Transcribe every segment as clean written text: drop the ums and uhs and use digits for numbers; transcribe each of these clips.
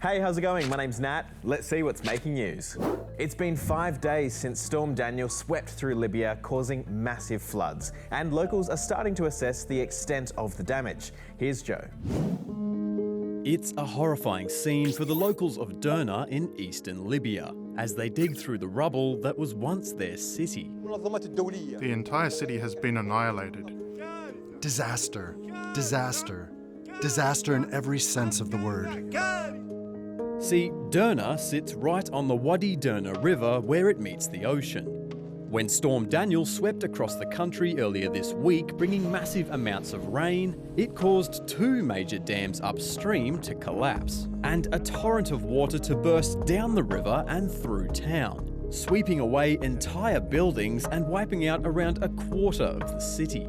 Hey, how's it going? My name's Nat. Let's see what's making news. It's been 5 days since Storm Daniel swept through Libya, causing massive floods, and locals are starting to assess the extent of the damage. Here's Joe. It's a horrifying scene for the locals of Derna in eastern Libya, as they dig through the rubble that was once their city. The entire city has been annihilated. Disaster, disaster, disaster in every sense of the word. See, Derna sits right on the Wadi Derna river where it meets the ocean. When Storm Daniel swept across the country earlier this week, bringing massive amounts of rain, it caused 2 major dams upstream to collapse, and a torrent of water to burst down the river and through town, sweeping away entire buildings and wiping out around a quarter of the city.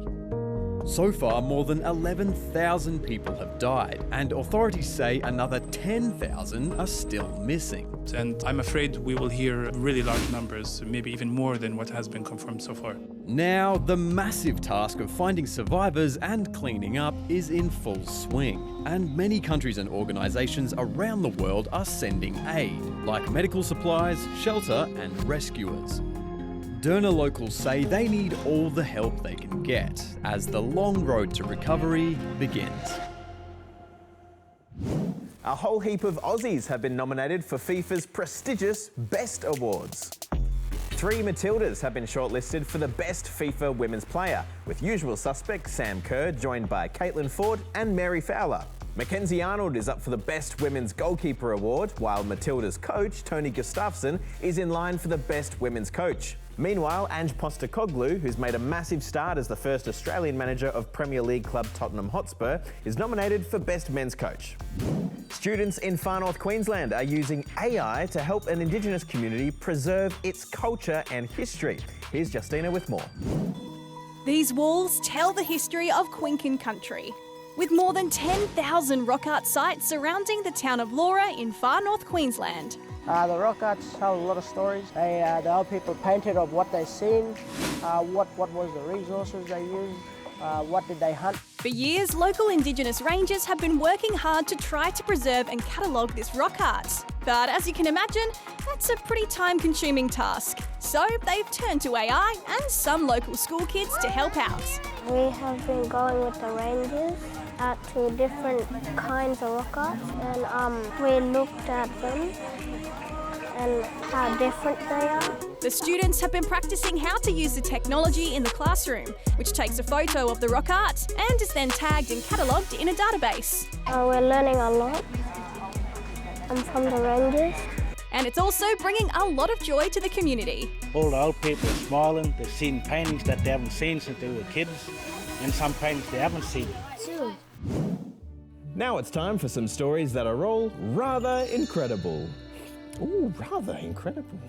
So far, more than 11,000 people have died, and authorities say another 10,000 are still missing. And I'm afraid we will hear really large numbers, maybe even more than what has been confirmed so far. Now, the massive task of finding survivors and cleaning up is in full swing, and many countries and organisations around the world are sending aid, like medical supplies, shelter and rescuers. Derna locals say they need all the help they can get as the long road to recovery begins. A whole heap of Aussies have been nominated for FIFA's prestigious Best Awards. 3 Matildas have been shortlisted for the Best FIFA Women's Player, with usual suspect Sam Kerr joined by Caitlin Ford and Mary Fowler. Mackenzie Arnold is up for the Best Women's Goalkeeper Award, while Matilda's coach, Tony Gustafsson, is in line for the Best Women's Coach. Meanwhile, Ange Postecoglou, who's made a massive start as the first Australian manager of Premier League club Tottenham Hotspur, is nominated for Best Men's Coach. Students in far north Queensland are using AI to help an Indigenous community preserve its culture and history. Here's Justina with more. These walls tell the history of Quincan country, with more than 10,000 rock art sites surrounding the town of Laura in far north Queensland. The rock arts tell a lot of stories. The old people painted of what they've seen, what was the resources they used, what did they hunt. For years, local Indigenous rangers have been working hard to try to preserve and catalogue this rock art. But as you can imagine, that's a pretty time-consuming task. So they've turned to AI and some local school kids to help out. We have been going with the rangers out to different kinds of rock art, and we looked at them and how different they are. The students have been practicing how to use the technology in the classroom, which takes a photo of the rock art and is then tagged and catalogued in a database. We're learning a lot. I'm from the Rangers. And it's also bringing a lot of joy to the community. All the old people are smiling. They've seen paintings that they haven't seen since they were kids, and some paintings they haven't seen. Now it's time for some stories that are all rather incredible. Ooh, rather incredible.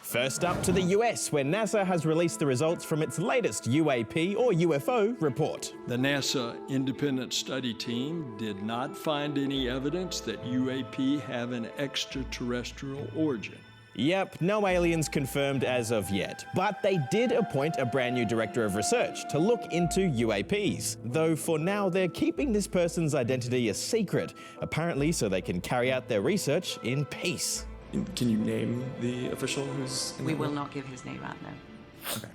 First up to the US, where NASA has released the results from its latest UAP or UFO report. The NASA independent study team did not find any evidence that UAP have an extraterrestrial origin. Yep, no aliens confirmed as of yet, but they did appoint a brand new director of research to look into UAPs, though for now they're keeping this person's identity a secret, apparently so they can carry out their research in peace. Can you name the official who's in We will not give his name out now. Okay.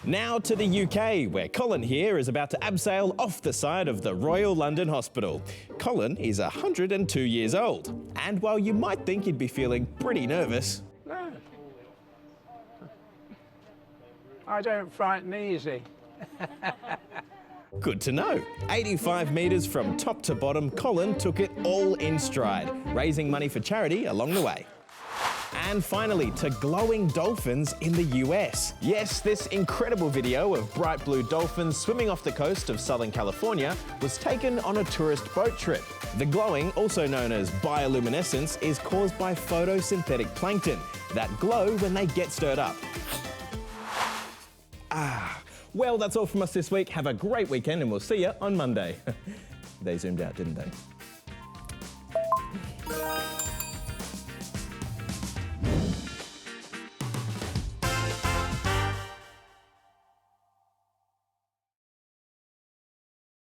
Now to the UK, where Colin here is about to abseil off the side of the Royal London Hospital. Colin is 102 years old, and while you might think he'd be feeling pretty nervous, I don't frighten easy. good to know. 85 metres from top to bottom, Colin took it all in stride, raising money for charity along the way. And finally, to glowing dolphins in the US. Yes, this incredible video of bright blue dolphins swimming off the coast of Southern California was taken on a tourist boat trip. The glowing, also known as bioluminescence, is caused by photosynthetic plankton that glow when they get stirred up. Well, that's all from us this week. Have a great weekend and we'll see you on Monday. They zoomed out, didn't they?